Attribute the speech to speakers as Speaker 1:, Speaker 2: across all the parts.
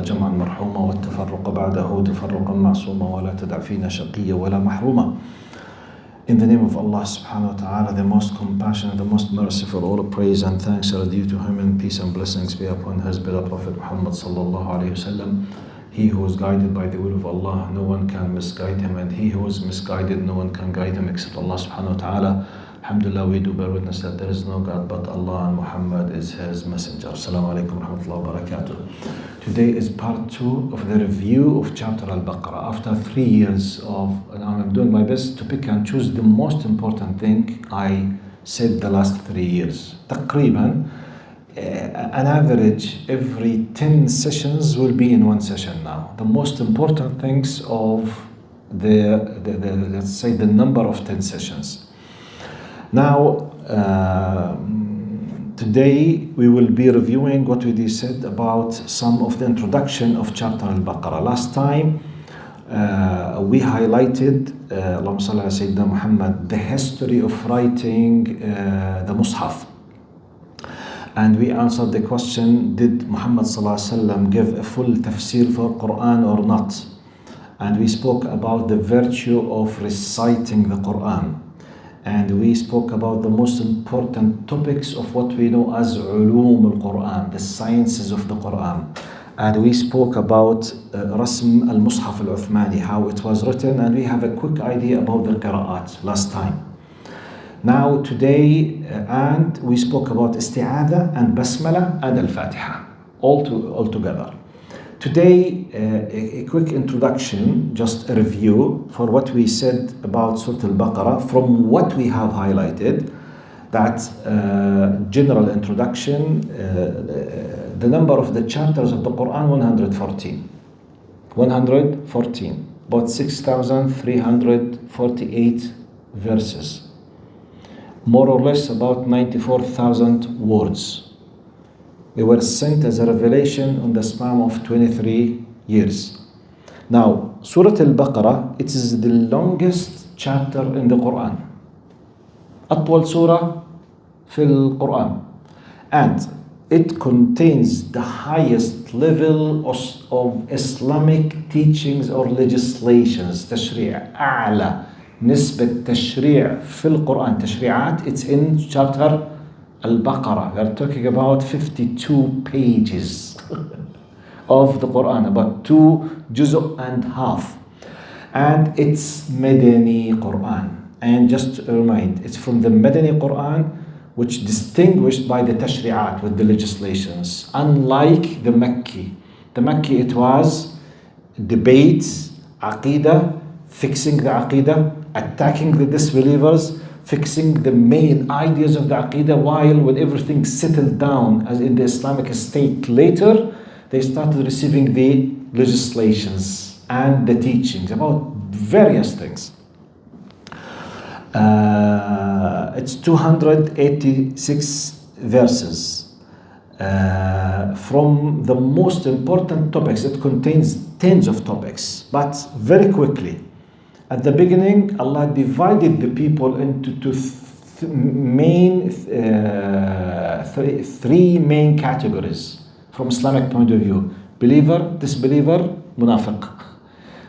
Speaker 1: جمعا مرحوما والتفرق بعده تفرقا معصوما ولا تدع فينا شقيا ولا محروما. In the name of Allah subhanahu wa ta'ala, the most compassionate, the most merciful, all praise and thanks are due to Him, and peace and blessings be upon His beloved Prophet Muhammad sallallahu alayhi wasallam. He who is guided by the will of Allah, no one can misguide him, and he who is misguided, no one can guide him except Allah subhanahu wa ta'ala. Alhamdulillah, we do bear witness that there is no God but Allah, and Muhammad is His messenger. Assalamu alaikum wa rahmatullahi wa barakatuh. Today is part 2 of the review of chapter al-Baqarah. After 3 years of, and I'm doing my best to pick and choose the most important thing I said the last 3 years. تقريبا, an average every 10 sessions will be in one session now. The most important things of let's say the number of 10 sessions. Now, today we will be reviewing what we said about some of the introduction of chapter al-Baqarah. Last time we highlighted, Allahumma salli ala Sayyidina Muhammad, the history of writing the Mus'haf. And we answered the question, did Muhammad sallallahu alaihi wasallam give a full tafsir for Quran or not? And we spoke about the virtue of reciting the Quran. And we spoke about the most important topics of what we know as ulum al-Quran, the sciences of the Quran. And we spoke about Rasm al-Mus'haf al-Uthmani, how it was written, and we have a quick idea about the qira'at last time. Now today, and we spoke about isti'adha and basmala and al-Fatiha, all together. Today, a quick introduction, just a review for what we said about Surah al-Baqarah from what we have highlighted. That general introduction, the number of the chapters of the Quran, 114. 114, about 6,348 verses. More or less about 94,000 words. They were sent as a revelation on the span of 23 years. Now, Surah al-Baqarah, it is the longest chapter in the Quran. أطول سورة في القرآن. And it contains the highest level of Islamic teachings or legislations. تشريع أعلى نسبة تشريع في القرآن. تشريعات, it's in chapter al-Baqarah. We are talking about 52 pages of the Quran, about 2 juz' and half. And it's Madani Quran. And just to remind, it's from the Madani Quran, which distinguished by the tashri'at, with the legislations. Unlike the Makki. The Makki, it was debates, aqidah, fixing the aqidah, attacking the disbelievers, fixing the main ideas of the aqidah, while when everything settled down as in the Islamic state later, they started receiving the legislations and the teachings about various things. It's 286 verses. From the most important topics, it contains tens of topics, but very quickly. At the beginning, Allah divided the people into three main categories from Islamic point of view. Believer, disbeliever, munafiq.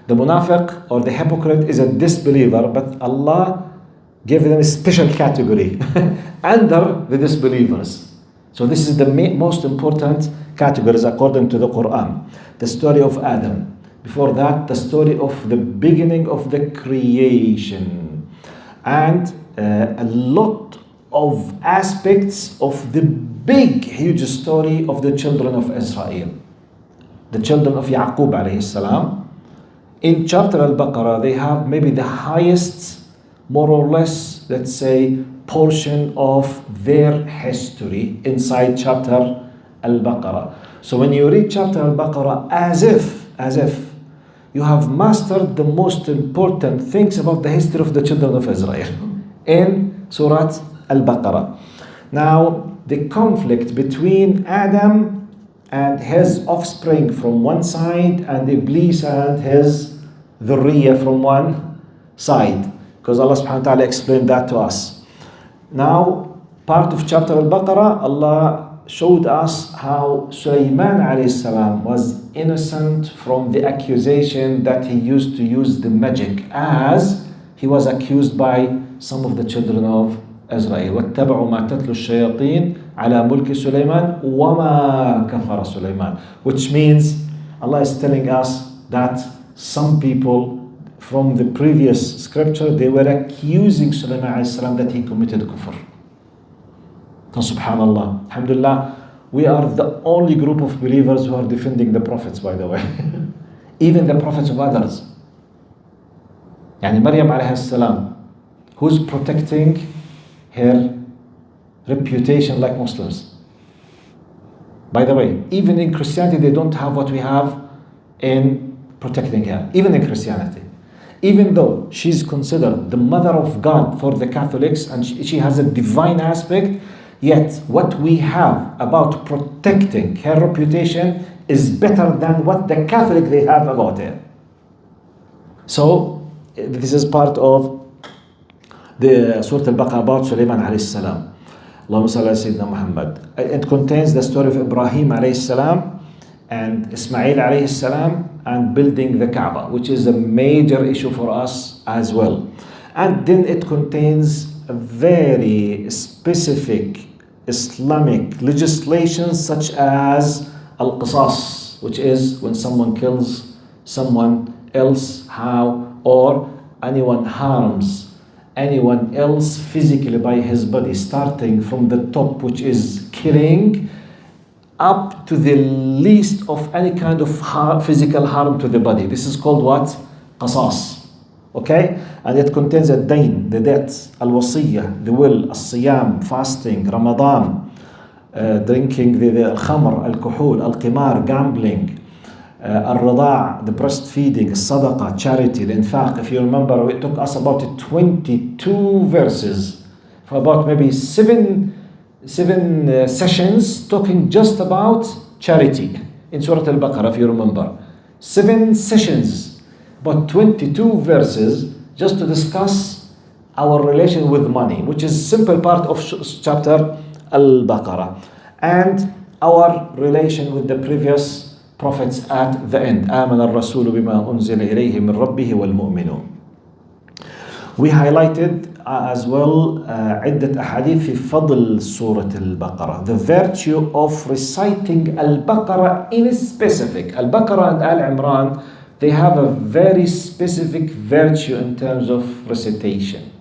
Speaker 1: The munafiq or the hypocrite is a disbeliever, but Allah gave them a special category under the disbelievers. So this is the most important categories according to the Quran. The story of Adam. Before that, the story of the beginning of the creation. And a lot of aspects of the big, huge story of the children of Israel. The children of Yaqub alayhi salam. In chapter al-Baqarah, they have maybe the highest, more or less, let's say, portion of their history inside chapter al-Baqarah. So when you read chapter al-Baqarah, as if you have mastered the most important things about the history of the children of Israel in Surah al-Baqarah. Now, the conflict between Adam and his offspring from one side, and Iblis and his dhurriya from one side, because Allah subhanahu wa ta'ala explained that to us. Now, part of chapter al-Baqarah, Allah showed us how Sulaiman alayhi salam was innocent from the accusation that he used to use the magic, as he was accused by some of the children of Israel. وَاتَّبَعُوا مَا تَتْلُو الشَّيَاطِينَ عَلَى مُلْكِ سُلَيْمَانَ وَمَا كَفَرَ سُلَيْمَانَ. Which means Allah is telling us that some people from the previous scripture, they were accusing Sulaiman alayhi salam that he committed kufr. And subhanallah, alhamdulillah, we are the only group of believers who are defending the prophets, by the way. Even the prophets of others. Yani Maryam alayhi salam, who's protecting her reputation like Muslims. By the way, even in Christianity, they don't have what we have in protecting her. Even in Christianity. Even though she's considered the mother of God for the Catholics and she has a divine aspect, yet what we have about protecting her reputation is better than what the Catholic they have about her. So this is part of the Surah al-Baqarah about Sulaiman alayhi salam. Allahumma salli ala Sayyidina Muhammad. It contains the story of Ibrahim alayhi salam and Ismail alayhi salam and building the Kaaba, which is a major issue for us as well. And then it contains a very specific Islamic legislation such as al-Qisas, which is when someone kills someone else, how, or anyone harms anyone else physically by his body, starting from the top, which is killing, up to the least of any kind of physical harm to the body. This is called what? Qasas. Okay? And it contains a dain, the debt, al-wasiyah, the will, al-siyam, fasting, Ramadan, drinking the al-khamr, al-kuhul, al-qimar, gambling, al-rada', the breastfeeding, al-sadaqah, charity, the infaq. If you remember, it took us about 22 verses for about maybe seven sessions talking just about charity in Surah al-Baqarah, if you remember. 7 sessions, but 22 verses just to discuss our relation with money, which is simple part of chapter al-Baqarah, and our relation with the previous prophets at the end. آمن الرسول بما أنزل إليه من ربه والمؤمنون. We highlighted as well عدة أحاديث في فضل سورة البقرة, the virtue of reciting al-Baqarah in specific. Al-Baqarah and Al-Imran, they have a very specific virtue in terms of recitation.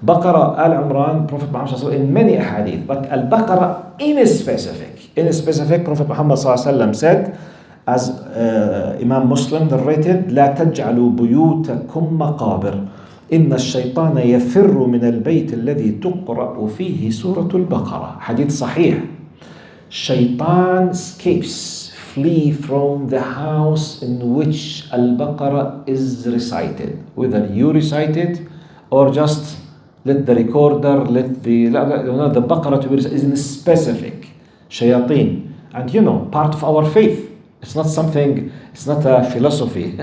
Speaker 1: Baqarah, Al-Imran, Prophet Muhammad in many ahadith, but Al-Baqarah in specific, Prophet Muhammad said, as Imam Muslim narrated, لا تجعلوا بيوتكم مقابر إن الشيطان يفر من البيت الذي تقرأ فيه سورة البقرة. Hadith sahih. Shaitan flee from the house in which al-Baqarah is recited. Whether you recite it or just let the recorder, the Baqarah to be recited is in specific. Shayateen. And part of our faith. It's not a philosophy.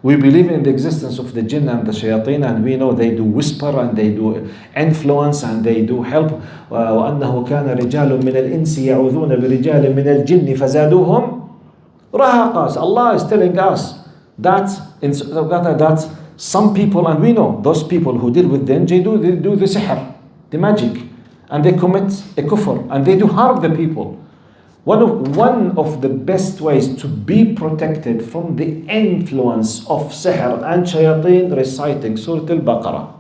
Speaker 1: We believe in the existence of the jinn and the shayateen, and we know they do whisper and they do influence and they do help. وَأَنَّهُ كَانَ رِجَالٌ مِنَ الْإِنسِ يَعُوذُونَ بِرِجَالٍ مِنَ الْجِنِّ فَزَادُوهُمْ رَهَقًا. Allah is telling us that some people, and we know those people who deal with them, they do the sihr, the magic, and they commit a kufr, and they do harm the people. One of the best ways to be protected from the influence of sihr and shayateen, reciting Surah al-Baqarah.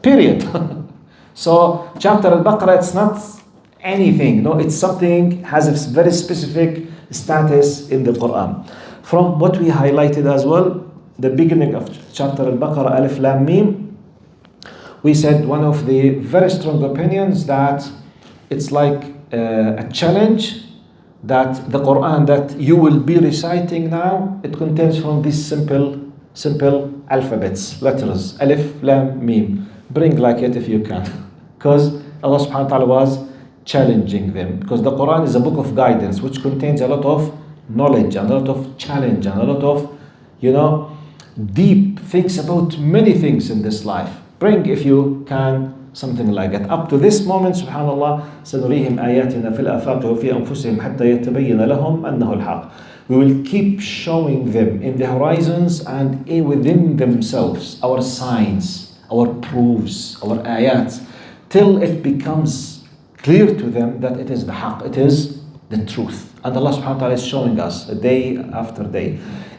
Speaker 1: Period. So chapter al-Baqarah, it's not anything. No, it's something, has a very specific status in the Quran. From what we highlighted as well, the beginning of chapter al-Baqarah, Alif Lam Mim, we said one of the very strong opinions that it's like a challenge that the Quran that you will be reciting now, it contains from these simple alphabets, letters, Alif, Lam, Mim. Bring like it if you can. Because Allah subhanahu wa ta'ala was challenging them. Because the Quran is a book of guidance which contains a lot of knowledge and a lot of challenge and a lot of, deep things about many things in this life. Bring if you can something like that. Up to this moment, subhanallah, سنريهم آياتنا في الآفاق وفي أنفسهم حتى يتبين لهم أنه الحق. We will keep showing them in the horizons and within themselves our signs, our proofs, our ayat, till it becomes clear to them that it is the haqq, it is the truth. And Allah subhanahu wa ta'ala is showing us day after day.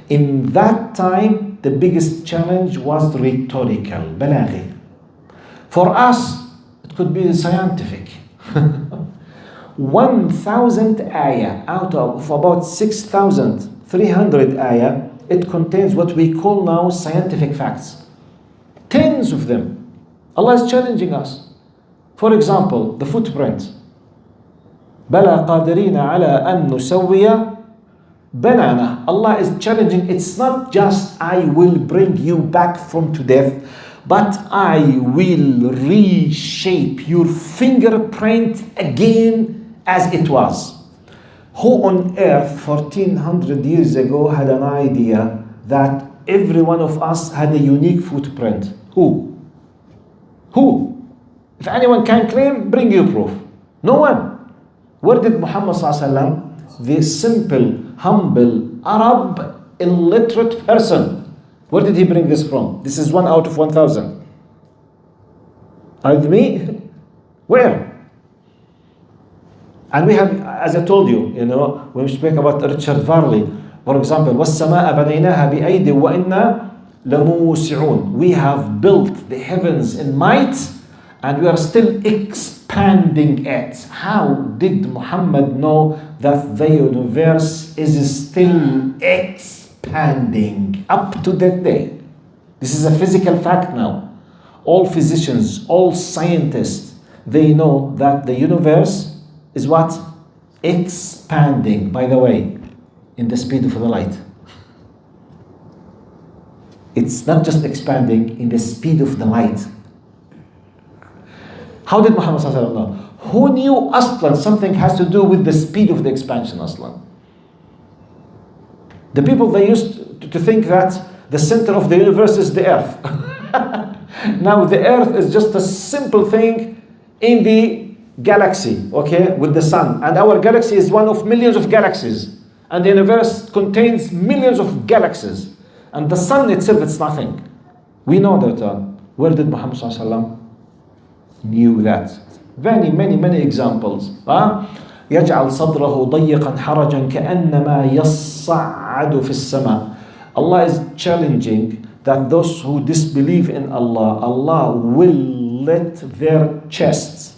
Speaker 1: In that time, the biggest challenge was rhetorical, balaghi. For us, it could be scientific. 1,000 ayah out of about 6,300 ayah, it contains what we call now scientific facts. Tens of them. Allah is challenging us. For example, the footprint. بَلَا قَادِرِينَ عَلَىٰ أَن نُسَوِّيَ بَنَانَهُ. Allah is challenging. It's not just I will bring you back from to death, but I will reshape your fingerprint again as it was. Who on earth 1400 years ago had an idea that every one of us had a unique footprint? Who? Who? If anyone can claim, bring you proof. No one. Where did Muhammad ﷺ, the simple, humble, Arab, illiterate person, where did he bring this from? This is 1 out of 1,000. Are you with me? Where? And we have, as I told you, when we speak about Richard Varley, for example, وَالسَّمَاءَ بَنَيْنَاهَا بِأَيْدٍ وَإِنَّا لَمُوسِعُونَ. We have built the heavens in might, and we are still expanding it. How did Muhammad know that the universe is still expanding up to that day? This is a physical fact now. All physicians, all scientists, they know that the universe is what? Expanding, by the way, in the speed of the light. It's not just expanding in the speed of the light. How did Muhammad ﷺ know? Who knew aslan something has to do with the speed of the expansion aslan? The people, they used to think that the center of the universe is the earth. Now the earth is just a simple thing in the galaxy, okay, with the sun. And our galaxy is one of millions of galaxies. And the universe contains millions of galaxies. And the sun itself, it's nothing. We know that. Where did Muhammad ﷺ knew that? Many examples. يجعل صدره ضيقا حرجا كأنما يصعد في السماء. Allah is challenging that those who disbelieve in Allah, Allah will let their chests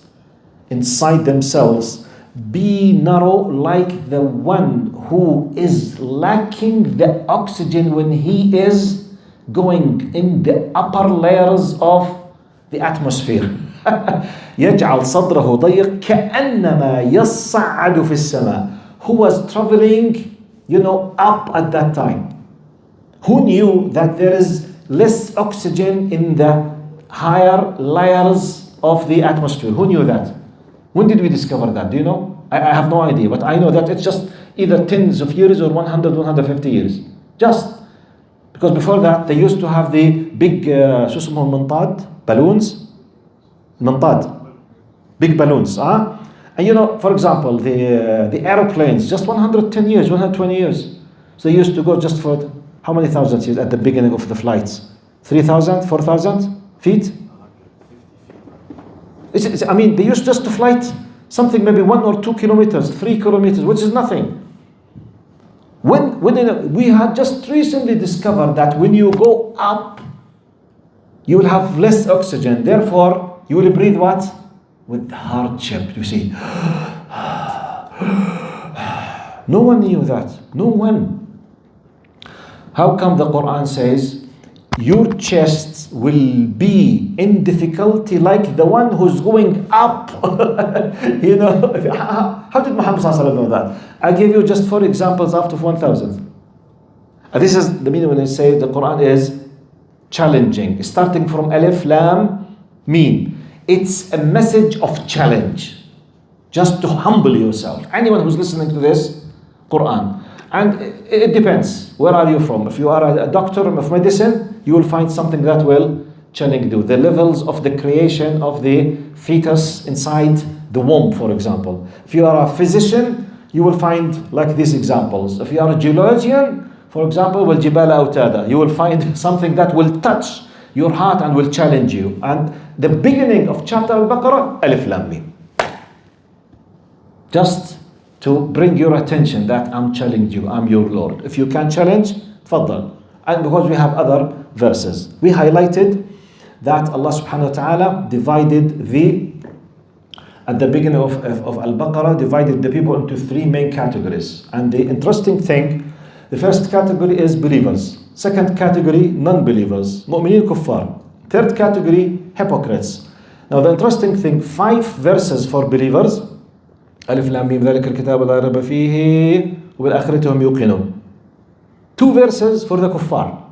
Speaker 1: inside themselves be narrow like the one who is lacking the oxygen when he is going in the upper layers of the atmosphere. يجعل صدره ضيق كأنما يصعد في السماء. Who was traveling, up at that time? Who knew that there is less oxygen in the higher layers of the atmosphere? Who knew that? When did we discover that? Do you know? I have no idea, but I know that it's just either tens of years or 100, 150 years. Just because before that they used to have the big شو اسمهم منطاد balloons, منطاد, big balloons. And for example, the aeroplanes, just 110 years, 120 years. So they used to go just for how many thousands years at the beginning of the flights? 3,000, 4,000 feet? They used just to flight something maybe 1 or 2 kilometers, 3 kilometers, which is nothing. We had just recently discovered that when you go up, you will have less oxygen. Therefore, you will breathe what? With hardship. You see. No one knew that. No one. How come the Quran says, your chests will be in difficulty like the one who's going up? How did Muhammad know that? I gave you just 4 examples out of 1,000. And this is the meaning when I say the Quran is challenging. Starting from Alif, Lam, Mim. It's a message of challenge. Just to humble yourself. Anyone who's listening to this Quran. And it depends. Where are you from? If you are a doctor of medicine, you will find something that will challenge you. The levels of the creation of the fetus inside the womb, for example. If you are a physician, you will find like these examples. If you are a geologian, for example, والجبال أوتادا, you will find something that will touch your heart and will challenge you. And the beginning of chapter Al-Baqarah, Alif Lam Mim. Just to bring your attention that I'm challenging you, I'm your Lord. If you can challenge, تفضل. And because we have other verses, we highlighted that Allah subhanahu wa ta'ala divided at the beginning of Al-Baqarah, divided the people into three main categories. And the interesting thing, the first category is believers. Second category, non-believers, mu'mineen kuffar. Third category, hypocrites. Now the interesting thing, 5 verses for believers. ألف لام ميم ذلك الكتاب لا ريب فيه وبالآخرة هم يوقنون. 2 verses for the kuffar.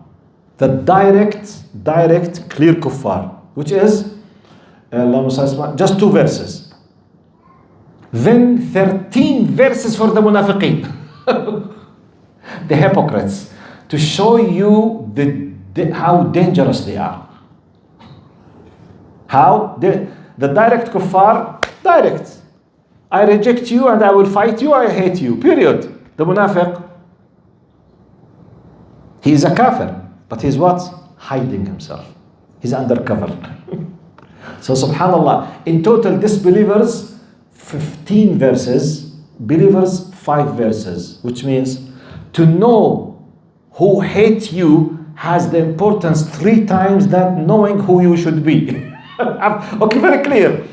Speaker 1: The direct, clear kuffar, which is just 2 verses. Then 13 verses for the munafiqeen, the hypocrites, to show you how dangerous they are. How the direct kuffar, direct. I reject you and I will fight you, I hate you, period. The munafiq, he is a kafir, but he's what? Hiding himself. He's undercover. So subhanallah, in total disbelievers, 15 verses, believers 5 verses, which means to know who hate you has the importance 3 times than knowing who you should be. Okay, very clear.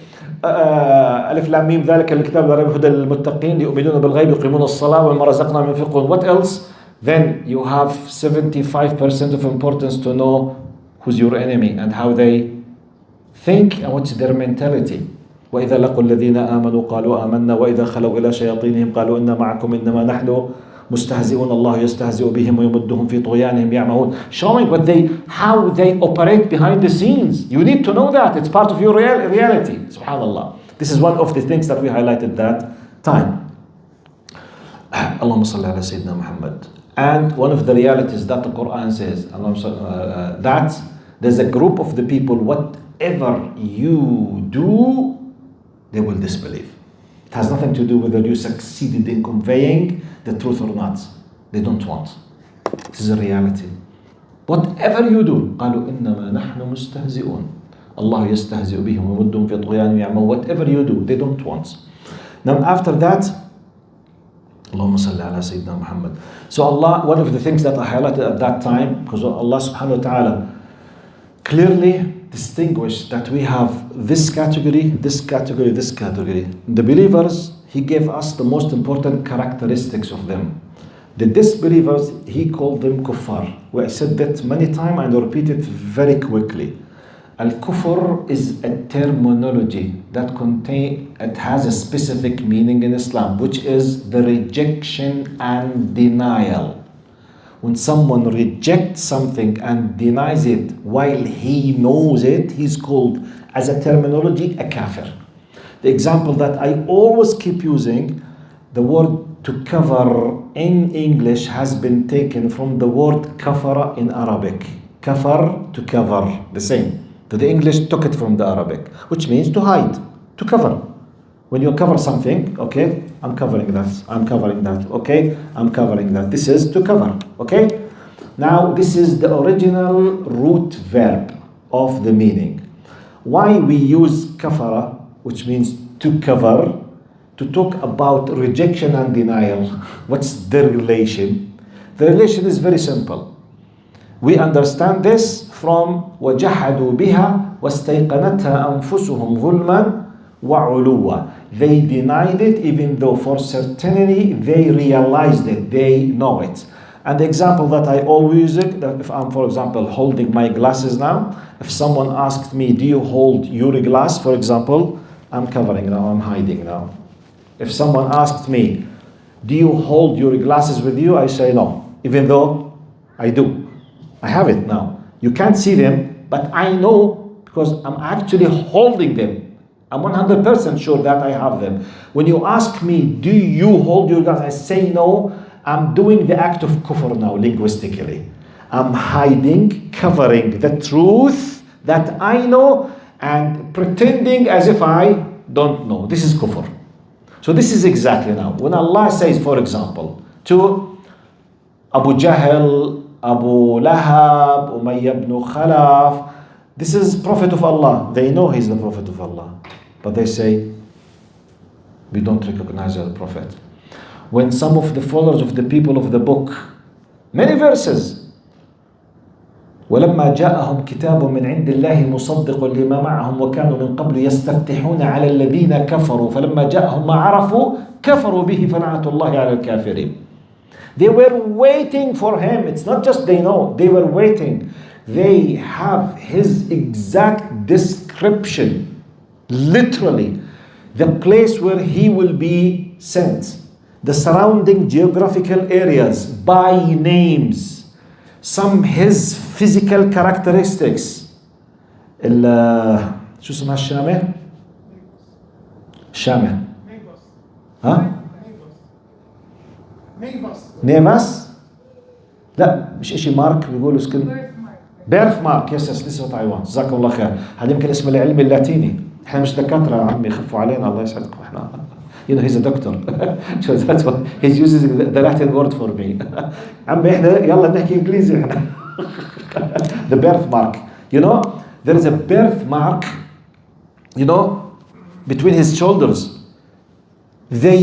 Speaker 1: ألف لام ميم ذلك الكتاب لا ريب هدى للمتقين يؤمنون بالغيب يقيمون الصلاة ومما رزقناهم ينفقون. What else? Then you have 75% of importance to know who's your enemy and how they think and what's their mentality. وإذا لقوا الذين آمنوا قالوا آمنا وإذا خلوا إلى شياطينهم قالوا إنا معكم إنما نحن مستهزئون الله يستهزئ بهم ويمدهم في طغيانهم يعمهون. Showing how they operate behind the scenes. You need to know that. It's part of your reality. Subhanallah. This is one of the things that we highlighted that time. Allahumma salli ala Sayyidina Muhammad. And one of the realities that the Quran says, that there's a group of the people, whatever you do, they will disbelieve. It has nothing to do whether you succeeded in conveying the truth or not. They don't want. This is a reality. Whatever you do, قالوا إنما نحن مستهزئون. الله يستهزئ بهم ويمدهم في طغيانهم يعمهون. Whatever you do, they don't want. Now after that, اللهم صل على سيدنا محمد. So Allah, one of the things that I highlighted at that time, because Allah subhanahu wa ta'ala clearly distinguished that we have this category, this category, this category. The believers, He gave us the most important characteristics of them. The disbelievers, He called them kuffar. I said that many times and I repeat it very quickly. Al-kufr is a terminology that it has a specific meaning in Islam, which is the rejection and denial. When someone rejects something and denies it while he knows it, he's called, as a terminology, a kafir. The example that I always keep using, the word to cover in English has been taken from the word kafara in Arabic. Kafar, to cover, the same. So the English took it from the Arabic, which means to hide, to cover. When you cover something, okay, I'm covering that, I'm covering that, okay, I'm covering that. This is to cover, okay? Now, this is the original root verb of the meaning. Why we use kafara, which means to cover, to talk about rejection and denial. What's the relation? The relation is very simple. We understand this from وَجَحَدُوا بِهَا وَاسْتَيْقَنَتْهَا أَنفُسُهُمْ ظُلْمًا وَعُلُوًّا. They denied it even though for certainty they realized it, they know it. And the example that I always use, if I'm, for example, holding my glasses now, if someone asked me, do you hold your glass, for example, I'm covering now, I'm hiding now. If someone asked me, do you hold your glasses with you, I say no, even though I do. I have it now. You can't see them, but I know because I'm actually holding them. I'm 100% sure that I have them. When you ask me, do you hold your glasses, I say no. I'm doing the act of kufr now, linguistically. I'm hiding, covering the truth that I know and pretending as if I don't know. This is kufr. So this is exactly now. When Allah says, for example, to Abu Jahl, Abu Lahab, Umayyah ibn Khalaf, this is Prophet of Allah. They know he's the Prophet of Allah. But they say, we don't recognize the Prophet. When some of the followers of the people of the book, many verses, ولما جاءهم كتاب من عند الله مصدق لما معهم وكانوا من قبل يستفتحون على الذين كفروا فلما جاءهم ما عرفوا كفروا به فلعنة الله على الكافرين. They were waiting for him. It's not just they know, they were waiting. They have his exact description, literally, the place where he will be sent, the surrounding geographical areas by names, some his physical characteristics. شو اسمها الشامة؟ شامة ها؟ نيفاس؟ لا مش اشي مارك بيقولوا سكن بيرث مارك. يس this is what I want. جزاكم الله خير. هذا يمكن اسم العلمي اللاتيني. احنا مش دكاترة يا عمي خفوا علينا الله يسعدكم. احنا you know he's a doctor. So that's what he's using the Latin word for me. عمي احنا يلا نحكي انجليزي احنا. The birthmark. You know there is a birthmark, you know, between his shoulders. They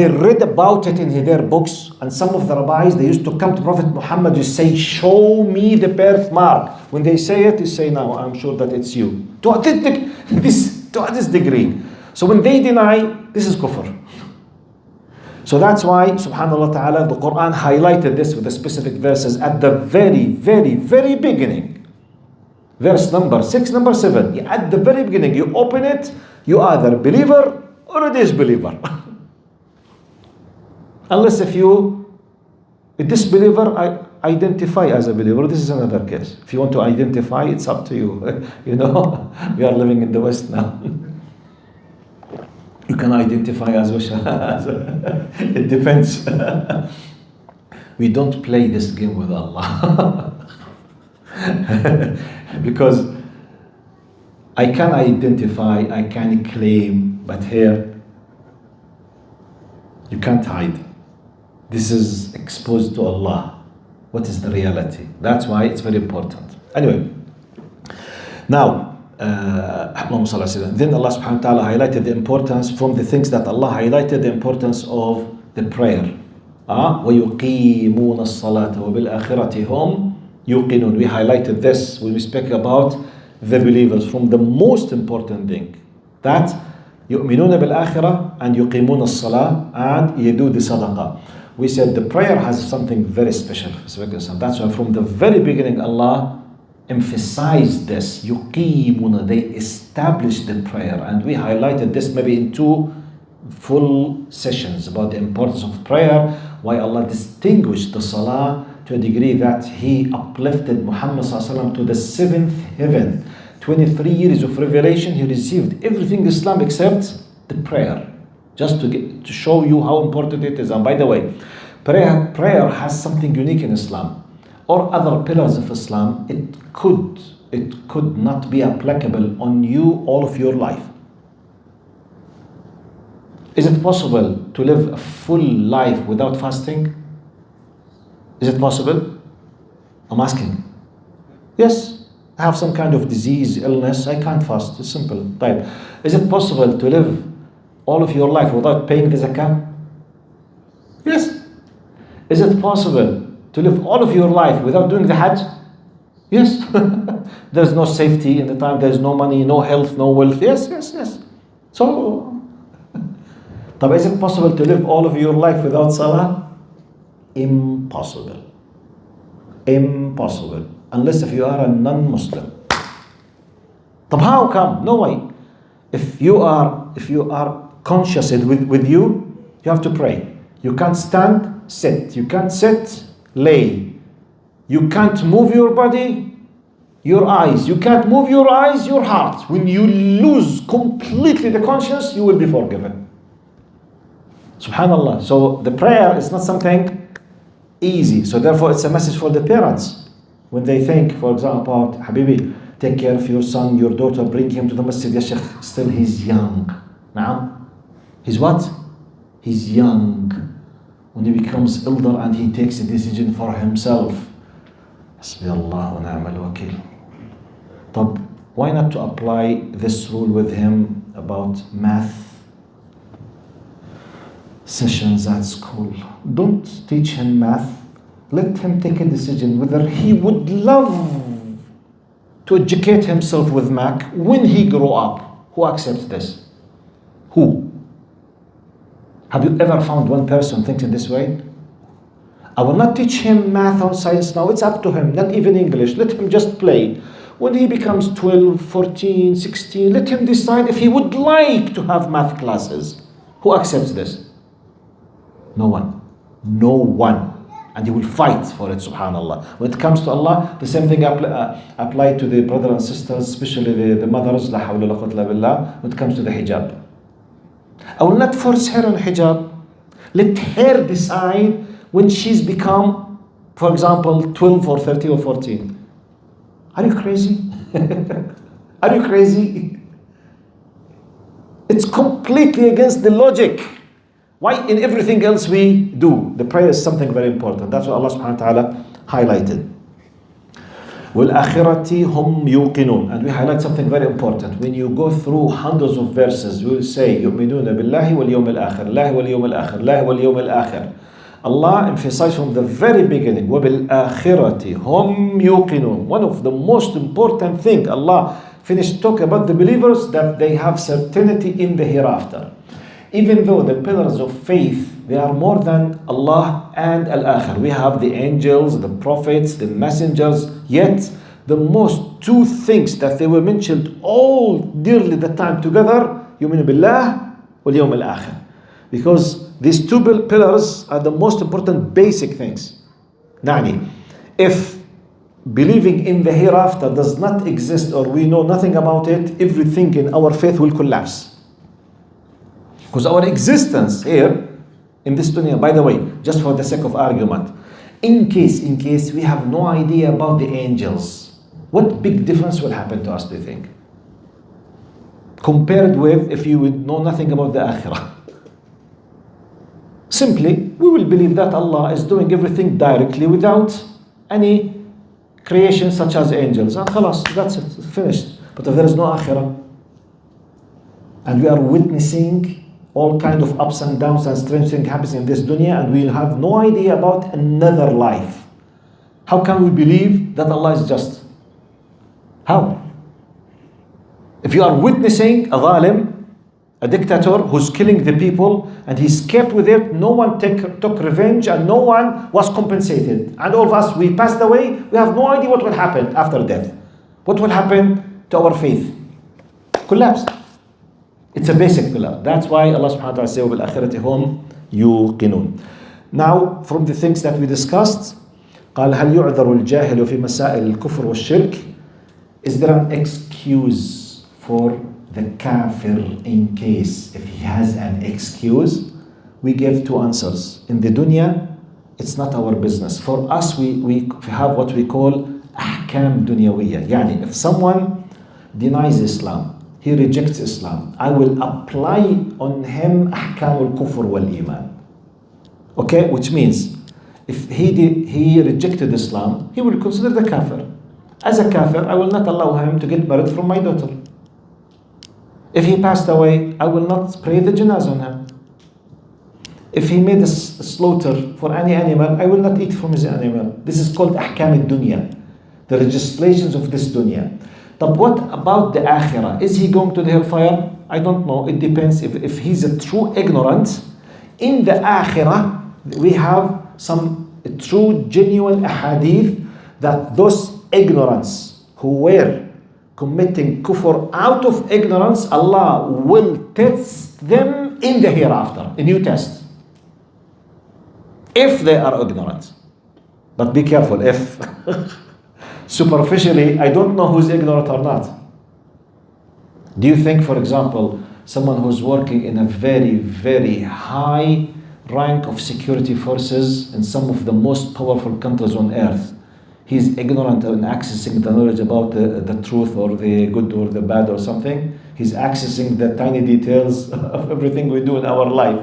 Speaker 1: read about it in their books, and some of the rabbis, they used to come to Prophet Muhammad to say, show me the birthmark. When they say it, they say, no, I'm sure that it's you. To this degree. So when they deny, this is kufr. So that's why, subhanAllah ta'ala, the Quran highlighted this with the specific verses at the very, very, very beginning. Verse number 6, number 7. At the very beginning, you open it, you are either a believer or a disbeliever. Unless if you, a disbeliever, identify as a believer, this is another case. If you want to identify, it's up to you. You know, we are living in the West now. You can identify as it depends. We don't play this game with Allah. Because I can identify, I can claim, but here you can't hide. This is exposed to Allah. What is the reality? That's why it's very important. Anyway, now, then Allah subhanahu wa ta'ala highlighted the importance, from the things that Allah highlighted, the importance of the prayer. وَيُقِيمُونَ الصَّلَاةَ وَبِالْآخِرَةِ هُمْ يُوقِنُونَ. We highlighted this when we speak about the believers, from the most important thing, that يؤمنون بالآخرة and يقيمون الصلاة and يدو the صدقة. We said the prayer has something very special. That's why from the very beginning Allah emphasized this. يقيمون, they established the prayer, and we highlighted this maybe in 2 full sessions about the importance of prayer, why Allah distinguished the salah to a degree that He uplifted Muhammad to the 7th heaven. 23 years of revelation, he received everything Islam except the prayer, just to show you how important it is. And by the way, prayer has something unique in Islam, or other pillars of Islam. It could not be applicable on you all of your life. Is it possible to live a full life without fasting? Is it possible? I'm asking. Yes. I have some kind of disease, illness, I can't fast. It's simple. Right. Is it possible to live all of your life without paying the zakah? Yes. Is it possible to live all of your life without doing the hajj? Yes. There's no safety in the time, there's no money, no health, no wealth. Yes. So, is it possible to live all of your life without salah? Impossible. Impossible. Unless if you are a non-Muslim. How come? No way. If you are conscious with you have to pray. You can't stand, sit. You can't sit, lay. You can't move your body, your eyes. You can't move your eyes, your heart. When you lose completely the conscience, you will be forgiven. Subhanallah. So the prayer is not something easy. So therefore it's a message for the parents. When they think, for example, Habibi, take care of your son, your daughter, bring him to the masjid, ya Sheikh, still he's young. Naam. He's what? He's young. When he becomes elder and he takes a decision for himself, حسبي الله ونعم الوكيل. طب, why not to apply this rule with him about math sessions at school? Don't teach him math. Let him take a decision whether he would love to educate himself with math when he grow up. Who accepts this? Who? Have you ever found one person thinking this way? I will not teach him math or science now. It's up to him, not even English. Let him just play. When he becomes 12, 14, 16, let him decide if he would like to have math classes. Who accepts this? No one. No one. And he will fight for it, subhanAllah. When it comes to Allah, the same thing apply to the brothers and sisters, especially the mothers, la hawla la quwwata illa billah, when it comes to the hijab. I will not force her on hijab. Let her decide when she's become, for example, 12 or 13 or 14. Are you crazy? Are you crazy? It's completely against the logic. Why in everything else we do? The prayer is something very important. That's what Allah subhanahu wa ta'ala highlighted. وَالْآخِرَةِ هُمْ يُوقِنُونَ. And we highlight something very important. When you go through hundreds of verses, we will say, يُؤْمِنُونَ بِاللَّهِ وَالْيَوْمِ الْآخِرِ اللَّهِ وَالْيَوْمِ الْآخِرِ اللَّهِ وَالْيَوْمِ الْآخِرِ. Allah emphasized from the very beginning, وَبِالْآخِرَةِ هُمْ يُوقِنُونَ. One of the most important things, Allah finished talking about the believers, that they have certainty in the hereafter. Even though the pillars of faith, they are more than Allah and Al-Akhir. We have the angels, the prophets, the messengers, yet the most two things that they were mentioned all dearly the time together, يُؤْمِنُ بِاللَّهِ وَالْيَوْمِ الْآخِرِ. Because these two pillars are the most important basic things. Nani, if believing in the hereafter does not exist or we know nothing about it, everything in our faith will collapse. Because our existence here in this dunya, by the way, just for the sake of argument, in case we have no idea about the angels, what big difference will happen to us, do you think? Compared with if you would know nothing about the akhirah. Simply, we will believe that Allah is doing everything directly without any creation such as angels. And khalas, that's it, finished. But if there is no akhirah, and we are witnessing all kind of ups and downs and strange things happening in this dunya, and we have no idea about another life, how can we believe that Allah is just? How? If you are witnessing a zalim, a dictator who's killing the people, and he escaped with it, no one took revenge, and no one was compensated, and all of us, we passed away, we have no idea what will happen after death. What will happen to our faith? Collapse. It's a basic pillar. That's why Allah subhanahu wa ta'ala says, وَبِالْآخِرَةِ هُمْ يُوقِنُونَ. Now, from the things that we discussed, قال هل يعذر الجاهل في مسائل الكفر والشرك? Is there an excuse for the kafir in case if he has an excuse? We gave two answers. In the dunya, it's not our business. For us, we have what we call أحكام دنيوية. يعني if someone denies Islam, he rejects Islam, I will apply on him أحكام الكفر والإيمان. Okay, which means if he rejected Islam, he will consider the kafir. As a kafir, I will not allow him to get married from my daughter. If he passed away, I will not pray the janazah on him. If he made a slaughter for any animal, I will not eat from his animal. This is called أحكام الدنيا, the legislations of this dunya. But what about the akhirah? Is he going to the hellfire? I don't know. It depends. If he's a true ignorant, in the akhirah, we have some true, genuine ahadith that those ignorants who were committing kufr out of ignorance, Allah will test them in the hereafter, a new test. If they are ignorant. But be careful, if superficially, I don't know who's ignorant or not. Do you think, for example, someone who's working in a very, very high rank of security forces in some of the most powerful countries on earth, he's ignorant in accessing the knowledge about the truth or the good or the bad or something? He's accessing the tiny details of everything we do in our life.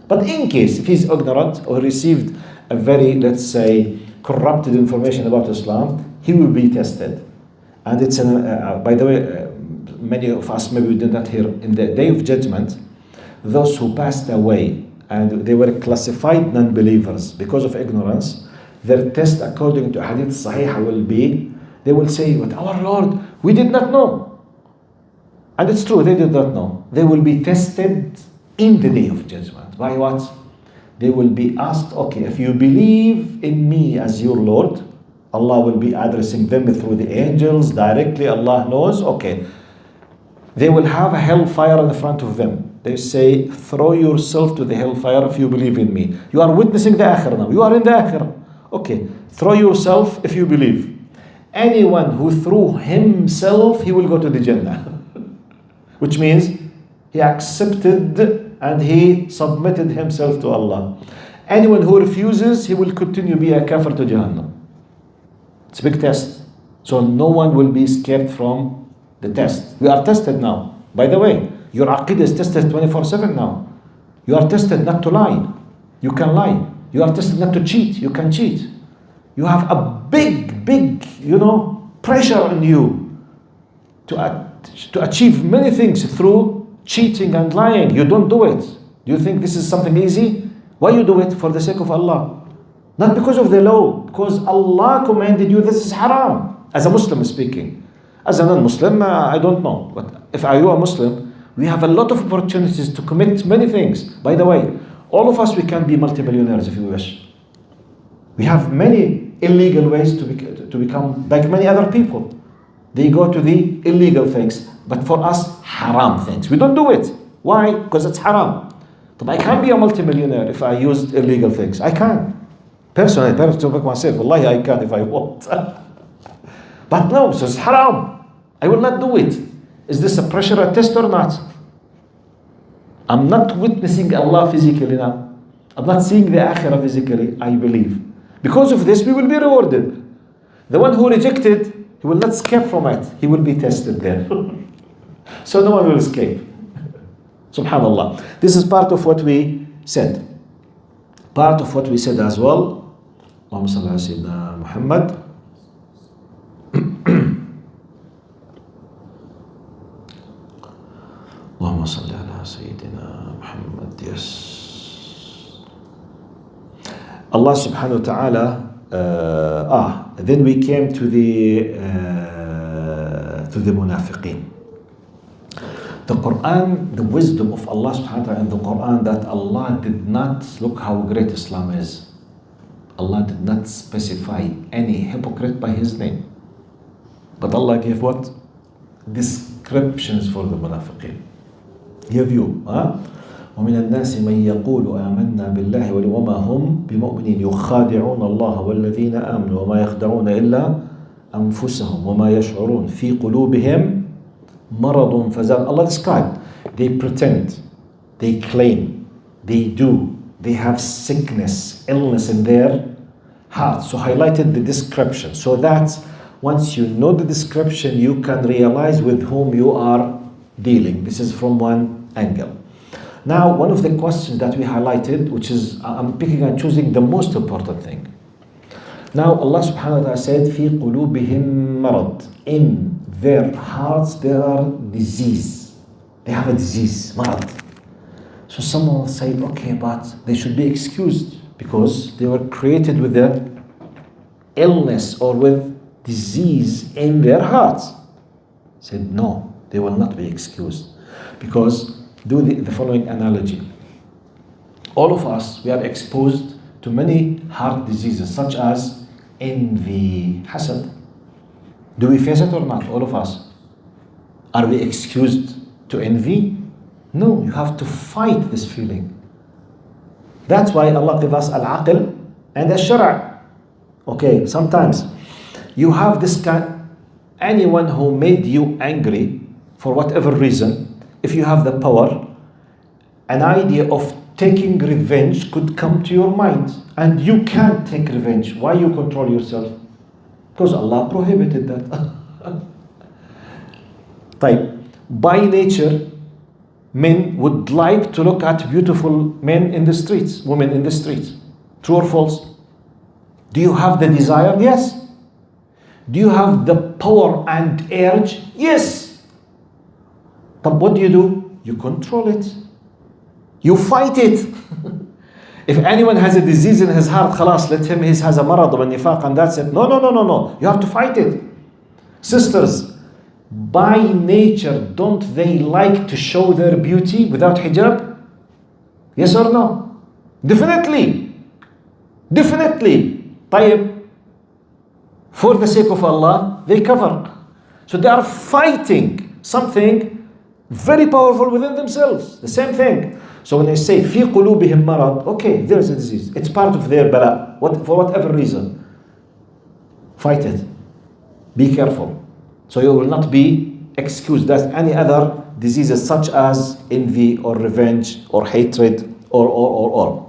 Speaker 1: But in case, if he's ignorant or received a very, let's say, corrupted information about Islam, he will be tested. And it's, by the way, many of us maybe we did not hear, in the day of judgment, those who passed away and they were classified non-believers because of ignorance, their test according to Hadith Sahih will be, they will say, but our Lord, we did not know. And it's true, they did not know. They will be tested in the day of judgment. By what? They will be asked, okay, if you believe in me as your Lord, Allah will be addressing them through the angels directly, Allah knows, okay. They will have a hellfire in front of them. They say, throw yourself to the hellfire if you believe in me. You are witnessing the akhirah now. You are in the akhirah. Okay, throw yourself if you believe. Anyone who threw himself, he will go to the Jannah. Which means he accepted and he submitted himself to Allah. Anyone who refuses, he will continue to be a kafir to Jahannam. It's a big test. So no one will be scared from the test. We are tested now. By the way, your aqidah is tested 24/7 now. You are tested not to lie. You can lie. You are tested not to cheat. You can cheat. You have a big, pressure on you to achieve many things through cheating and lying. You don't do it. Do you think this is something easy? Why you do it? For the sake of Allah. Not because of the law. Because Allah commanded you this is haram. As a Muslim speaking. As a non-Muslim, I don't know. But if I were a Muslim, we have a lot of opportunities to commit many things. By the way, all of us, we can be multimillionaires if you wish. We have many illegal ways to become like many other people. They go to the illegal things. But for us, haram things. We don't do it. Why? Because it's haram. But I can be a multimillionaire if I used illegal things. I can. Personally, to make myself, wallahi, I can if I want. But no, so it's haram. I will not do it. Is this a pressure a test or not? I'm not witnessing Allah physically now. I'm not seeing the akhirah physically, I believe. Because of this, we will be rewarded. The one who rejected, he will not escape from it. He will be tested there. So no one will escape. Subhanallah. This is part of what we said. Part of what we said as well. Allahumma salli ala Sayyidina Muhammad. Allahumma salli ala Sayyidina Muhammad. Yes. Allah subhanahu wa ta'ala. Then we came to the munafiqeen. The Quran, the wisdom of Allah subhanahu wa ta'ala in the Quran, that Allah did not, look how great Islam is. Allah did not specify any hypocrite by his name. But Allah gave what? Descriptions for the munafiqeen. Give you. ومن الناس من يقول آمنا بالله وما هم بمؤمنين يخادعون الله والذين آمنوا وما يخدعون إلا أنفسهم وما يشعرون في قلوبهم مرض فزاد. Allah described, they pretend, they claim, they do, they have sickness, illness in their hearts. So highlighted the description, so that once you know the description, you can realize with whom you are dealing. This is from one angle. Now, one of the questions that we highlighted, which is, I'm picking and choosing the most important thing. Now, Allah subhanahu wa ta'ala said, في قلوبهم مرض. In their hearts there are disease. They have a disease, marad. So someone will say, okay, but they should be excused because they were created with the illness or with disease in their hearts. Said, no, they will not be excused. Because, do the following analogy. All of us, we are exposed to many heart diseases, such as envy, hasad. Do we face it or not, all of us? Are we excused to envy? No, you have to fight this feeling. That's why Allah gives us al-aql and al-shara'. Okay, sometimes you have this kind, anyone who made you angry for whatever reason, if you have the power, an idea of taking revenge could come to your mind, and you can't take revenge. Why you control yourself? Because Allah prohibited that. By nature, men would like to look at beautiful men in the streets, women in the streets. True or false? Do you have the desire? Yes. Do you have the power and urge? Yes. But what do? You control it. You fight it. If anyone has a disease in his heart, خلاص, let him, he has a marad of nifaq and that's it. No. You have to fight it. Sisters, by nature, don't they like to show their beauty without hijab? Yes or no? Definitely. طيب, for the sake of Allah, they cover. So they are fighting something very powerful within themselves. The same thing. So when they say في قلوبهم مرض, okay, there is a disease. It's part of their bala. For whatever reason. Fight it. Be careful. So you will not be excused as any other diseases such as envy or revenge or hatred or.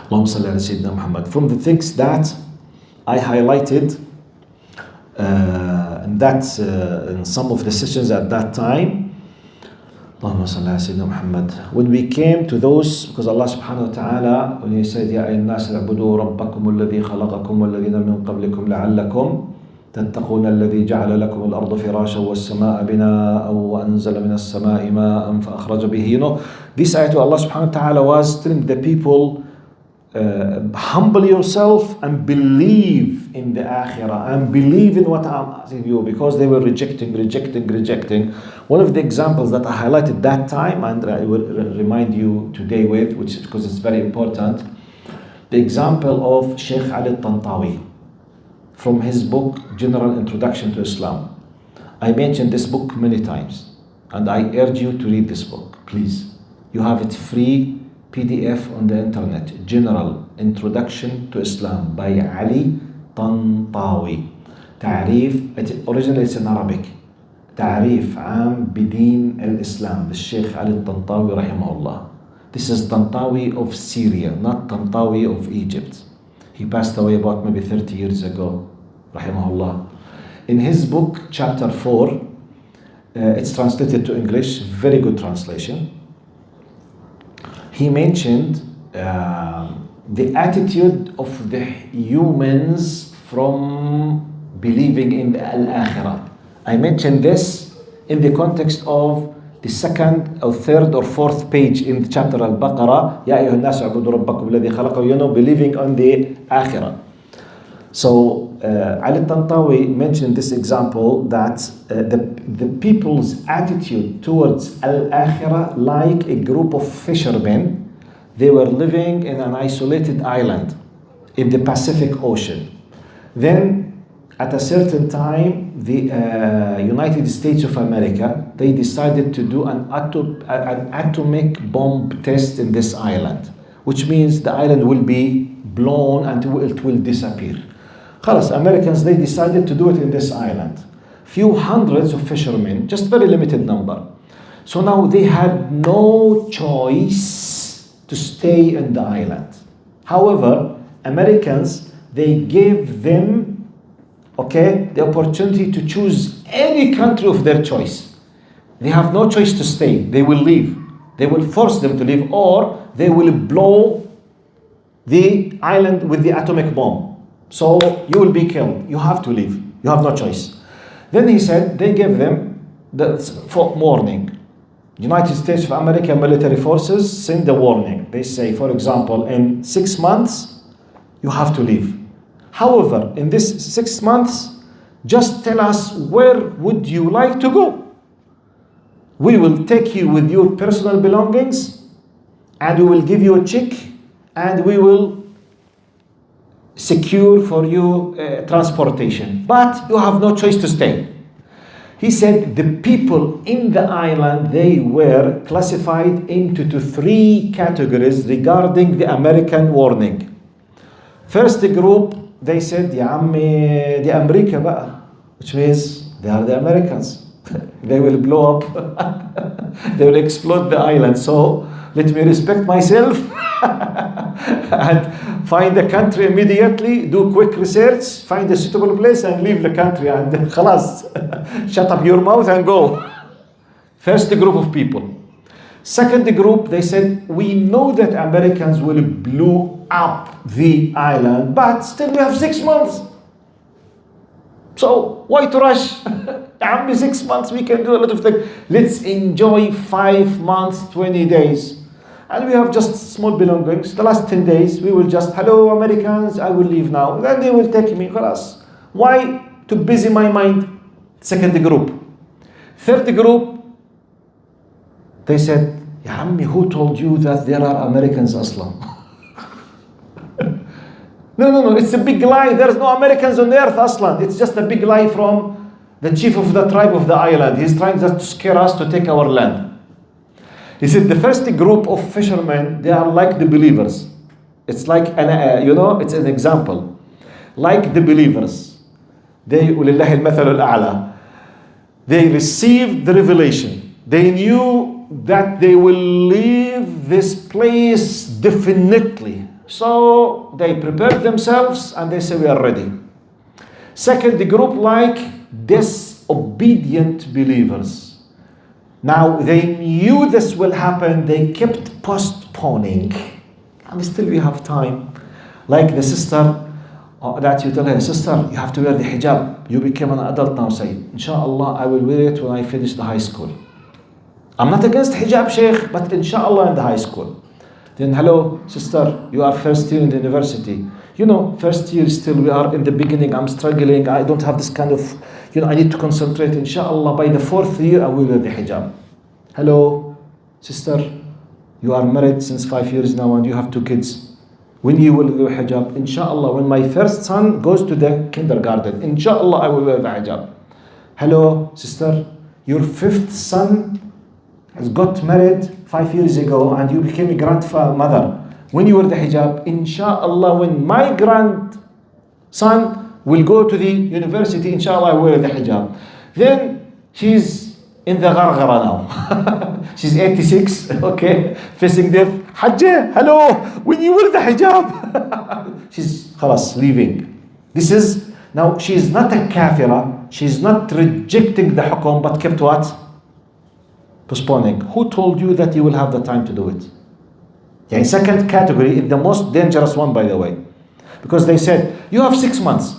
Speaker 1: Allahumma salli ala Sayyidina Muhammad. From the things that I highlighted in some of the sessions at that time, Allahumma salli ala Sayyidina Muhammad. When we came to those, because Allah subhanahu wa ta'ala, when He said, Ya ayyuhan nas u'budu rabbakum alladhi khalaqakum walladhina min qablikum la'allakum تتقون الذي جعل لكم الأرض فراشا والسماء بناء وأنزل من السماء ماء فأخرج به. You know, this ayat Allah subhanahu wa ta'ala was telling the people, humble yourself and believe in the akhirah and believe in what I'm asking you, because they were rejecting. One of the examples that I highlighted that time, and I will remind you today with, which because it's very important, the example of Sheikh Ali Tantawi from his book General Introduction to Islam. I mentioned this book many times and I urge you to read this book, please. You have it free PDF on the internet. General Introduction to Islam by Ali Tantawi. Originally it's in Arabic. تعريف عام بدين الإسلام, the Sheikh Ali Tantawi rahimahullah. This is Tantawi of Syria, not Tantawi of Egypt. He passed away about maybe 30 years ago, rahimahullah. In his book, chapter 4, it's translated to English, very good translation. He mentioned the attitude of the humans from believing in the al-akhirah. I mentioned this in the context of the second or third or fourth page in the chapter alBaqarah, Ya ayyuhan nas u'budu rabbakum alladhi khalaqakum, believing on the akhirah. So Ali Tantawi mentioned this example that the people's attitude towards al-akhirah like a group of fishermen. They were living in an isolated island in the Pacific Ocean. Then at a certain time, the United States of America, they decided to do an atomic bomb test in this island, which means the island will be blown and it will disappear. خلاص, Americans, they decided to do it in this island. Few hundreds of fishermen, just very limited number. So now they had no choice to stay in the island. However, Americans, they gave them the opportunity to choose any country of their choice. They have no choice to stay. They will leave. They will force them to leave, or they will blow the island with the atomic bomb. So you will be killed. You have to leave. You have no choice. Then he said they gave them the warning. United States of America military forces send the warning. They say, for example, in 6 months, you have to leave. However, in this 6 months, just tell us where would you like to go. We will take you with your personal belongings and we will give you a check and we will secure for you transportation. But you have no choice to stay. He said the people in the island, they were classified into 3 categories regarding the American warning. First group, they said, Ya ammi, di America بقى, which means they are the Americans. They will blow up. They will explode the island. So let me respect myself and find a country immediately, do quick research, find a suitable place and leave the country and خلاص, shut up your mouth and go. First group of people. Second group, they said, we know that Americans will blow up the island, but still we have 6 months. So why to rush? Only 6 months, we can do a lot of things. Let's enjoy 5 months, 20 days. And we have just small belongings. The last 10 days, we will just, hello Americans, I will leave now. Then they will take me, خلاص. Why? To busy my mind. Second group. Third group, they said, Ya Ammi, who told you that there are Americans Aslan? No, it's a big lie. There's no Americans on the earth Aslan. It's just a big lie from the chief of the tribe of the island. He's trying just to scare us to take our land. He said the first group of fishermen, they are like the believers. It's like, it's an example. Like the believers. They received the revelation. They knew that they will leave this place definitely. So they prepared themselves and they say we are ready. Second, the group like disobedient believers. Now they knew this will happen, they kept postponing. And still we have time. Like the sister that you tell her, sister, you have to wear the hijab. You became an adult now, say, Inshallah, I will wear it when I finish the high school. I'm not against hijab, Sheikh, but inshallah in the high school. Then, hello, sister, you are first year in the university. First year still, we are in the beginning, I'm struggling, I don't have this kind of, I need to concentrate. Inshallah, by the 4th year, I will wear the hijab. Hello, sister, you are married since 5 years now and you have 2 kids. When you will wear hijab? Inshallah, when my first son goes to the kindergarten, inshallah, I will wear the hijab. Hello, sister, your 5th son has got married 5 years ago and you became a grandmother. When you wear the hijab, inshallah, when my grandson will go to the university, inshallah, I wear the hijab. Then she's in the gharghara now. She's 86, okay, facing death. Hajjah, hello, when you wear the hijab. She's khalas, leaving. This is, now she's not a kafira, she's not rejecting the hukum, but kept what? Postponing. Who told you that you will have the time to do it? Yeah, second category is the most dangerous one, by the way. Because they said, you have 6 months.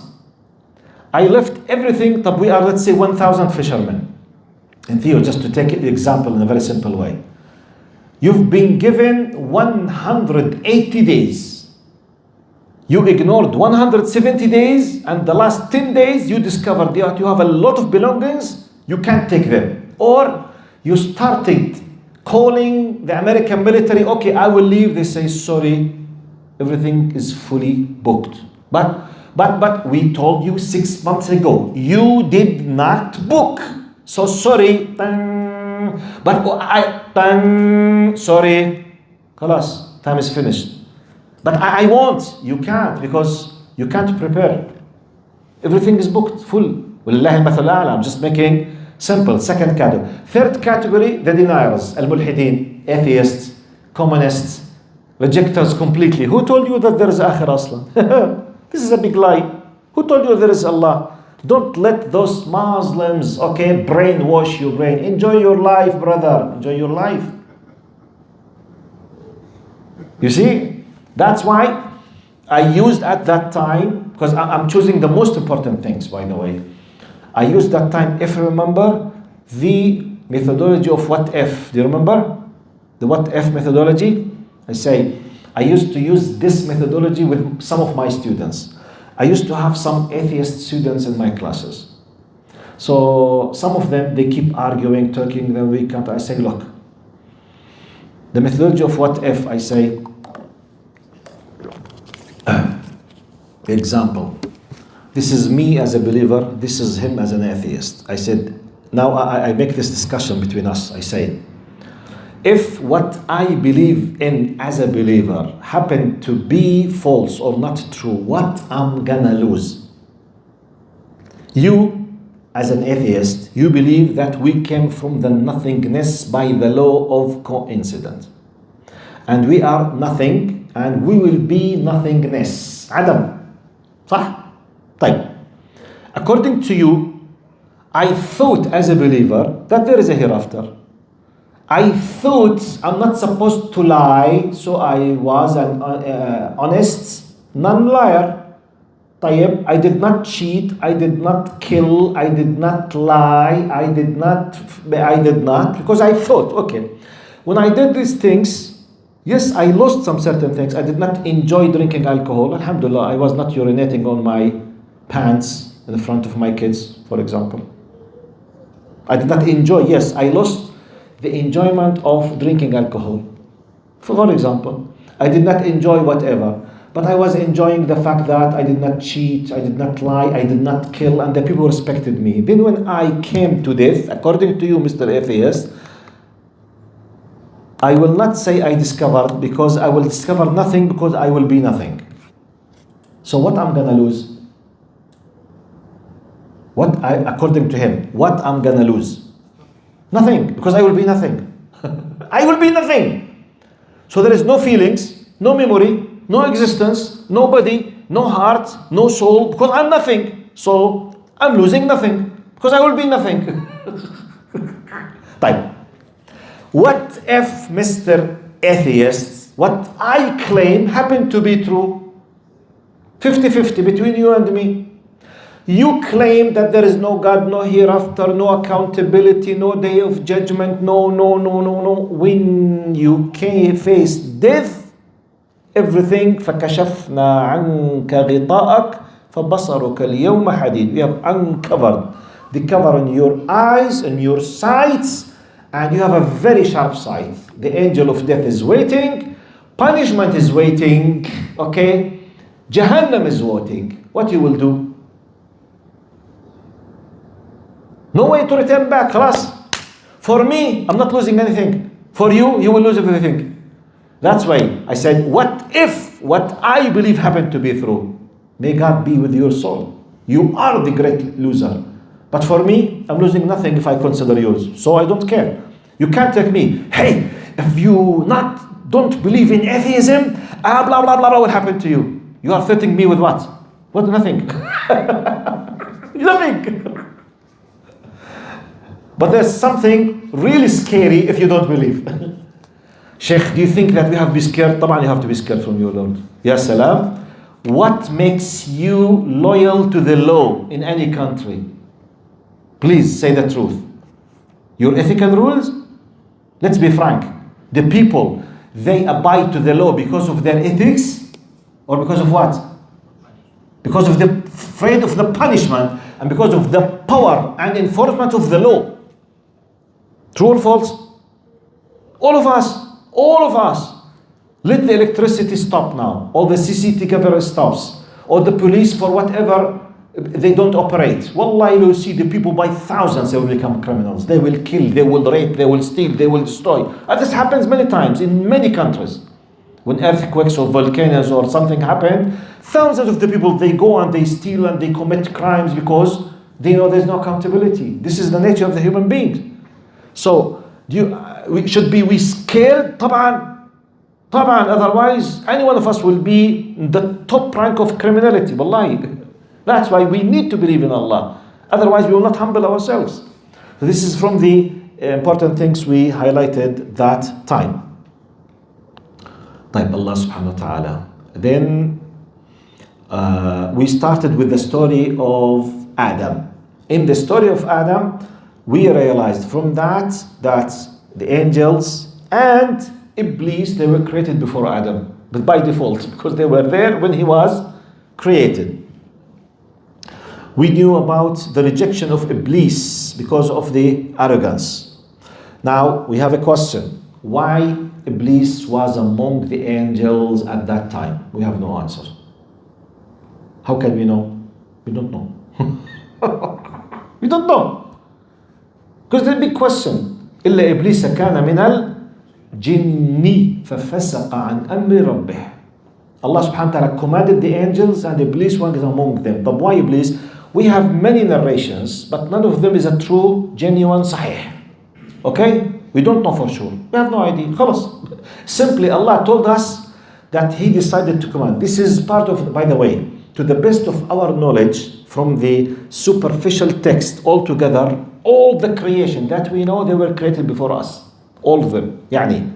Speaker 1: I left everything, but we are, let's say, 1,000 fishermen. In theory, just to take the example in a very simple way. You've been given 180 days. You ignored 170 days, and the last 10 days you discovered that you have a lot of belongings, you can't take them. Or you started calling the American military, okay, I will leave. They say, sorry, everything is fully booked. But we told you 6 months ago, you did not book. So sorry, sorry, khalas, time is finished. But I won't, you can't, because you can't prepare. Everything is booked, full. I'm just making simple. Second category. Third category, the deniers, al-mulhideen, atheists, communists, rejectors completely. Who told you that there is akhirah aslan? This is a big lie. Who told you there is Allah? Don't let those Muslims, brainwash your brain. Enjoy your life, brother. Enjoy your life. You see? That's why I used at that time, because I'm choosing the most important things, by the way. I used that time, if you remember, the methodology of what if. Do you remember? The what if methodology? I used to use this methodology with some of my students. I used to have some atheist students in my classes. So some of them, they keep arguing, talking, then we can't. I say, look, the methodology of what if, I say, example, this is me as a believer, this is him as an atheist. I said, now I make this discussion between us. I say, if what I believe in as a believer happened to be false or not true, what I'm gonna lose? You, as an atheist, you believe that we came from the nothingness by the law of coincidence. And we are nothing, and we will be nothingness. Adam. صح? طيب. According to you, I thought as a believer that there is a hereafter. I thought I'm not supposed to lie, so I was an honest non-liar. طيب, I did not cheat, I did not kill, I did not lie, I did not, because I thought, okay, when I did these things, yes, I lost some certain things. I did not enjoy drinking alcohol. Alhamdulillah, I was not urinating on my pants in front of my kids, for example. I did not enjoy, yes, I lost the enjoyment of drinking alcohol. For example, I did not enjoy whatever, but I was enjoying the fact that I did not cheat, I did not lie, I did not kill, and the people respected me. Then when I came to death, according to you, Mr. Atheist, I will not say I discovered, because I will discover nothing, because I will be nothing. So what I'm gonna lose? According to him, what I'm gonna lose? Nothing, because I will be nothing. I will be nothing. So there is no feelings, no memory, no existence, no body, no heart, no soul, because I'm nothing. So I'm losing nothing, because I will be nothing. Type. What if, Mr. Atheist, what I claim happened to be true? 50-50 between you and me. You claim that there is no God, no hereafter, no accountability, no day of judgment, no. When you face death, everything فكشفنا عنك غطاءك فبصرك اليوم حديد. We have uncovered the cover on your eyes and your sights, and you have a very sharp sight. The angel of death is waiting, punishment is waiting, okay? Jahannam is waiting. What you will do? No way to return back, خلاص. For me, I'm not losing anything. For you, you will lose everything. That's why I said, what if what I believe happened to be true? May God be with your soul. You are the great loser. But for me, I'm losing nothing if I consider yours. So I don't care. You can't tell me, hey, if you don't believe in atheism, blah, blah, blah, will happen to you. You are threatening me with what? What? Nothing. Nothing. But there's something really scary if you don't believe. Sheikh, do you think that we have to be scared? طبعا you have to be scared from your Lord. Ya salam. What makes you loyal to the law in any country? Please say the truth. Your ethical rules? Let's be frank. The people, they abide to the law because of their ethics, or because of what? Because of the afraid of the punishment, and because of the power and enforcement of the law. True or false? All of us. Let the electricity stop now. All the CCTV camera stops. Or the police, for whatever, they don't operate. Wallahi, you see the people by thousands, they will become criminals. They will kill, they will rape, they will steal, they will destroy. And this happens many times in many countries. When earthquakes or volcanoes or something happen, thousands of the people, they go and they steal and they commit crimes because they know there's no accountability. This is the nature of the human being. So, should we scared? طبعا, otherwise any one of us will be in the top rank of criminality. Wallahi. That's why we need to believe in Allah. Otherwise we will not humble ourselves. So this is from the important things we highlighted that time. طيب, Allah subhanahu wa ta'ala. Then we started with the story of Adam. In the story of Adam, we realized from that the angels and Iblis, they were created before Adam, but by default, because they were there when he was created. We knew about the rejection of Iblis because of the arrogance. Now we have a question. Why Iblis was among the angels at that time? We have no answer. How can we know? We don't know. We don't know. Because the big question. إلا إبليس كان من الجن ففسق عن أمر ربه. Allah subhanahu wa ta'ala commanded the angels and Iblis was among them. But why Iblis? We have many narrations, but none of them is a true, genuine, sahih. Okay? We don't know for sure. We have no idea. خلاص. Simply Allah told us that He decided to command. This is part of, by the way, to the best of our knowledge from the superficial text altogether, all the creation that we know, they were created before us. all of them. يعني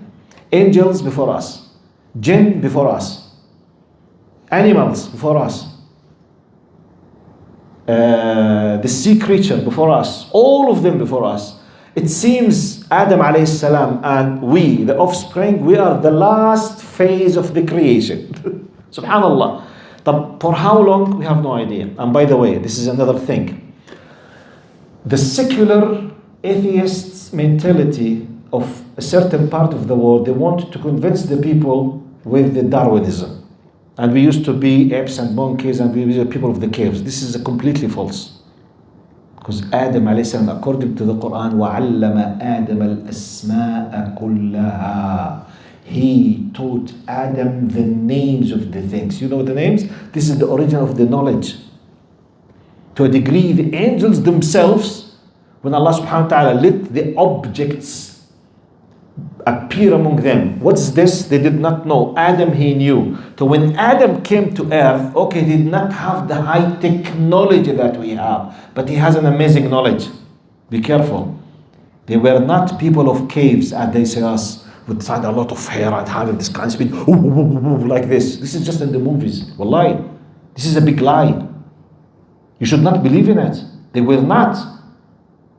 Speaker 1: angels before us, jinn before us, animals before us, the sea creature before us, all of them before us. It seems Adam alayhi salam and we, the offspring, we are the last phase of the creation. Subhanallah. But for how long? We have no idea. And by the way, this is another thing. The secular atheists' mentality of a certain part of the world, they want to convince the people with the Darwinism. And we used to be apes and monkeys and we were people of the caves. This is completely false. Because Adam alayhi salam, according to the Quran, وَعَلَّمَ آدَمَ الْأَسْمَاءَ كُلَّهَا. He taught Adam the names of the things. You know the names? This is the origin of the knowledge. To a degree, the angels themselves, when Allah subhanahu wa ta'ala let the objects appear among them. What's this? They did not know. Adam, he knew. So when Adam came to earth, okay, he did not have the high technology that we have, but he has an amazing knowledge. Be careful. They were not people of caves, as they say us, with a lot of hair and having this kind of speed, like this. This is just in the movies. Wallahi. This is a big lie. You should not believe in it. They were not.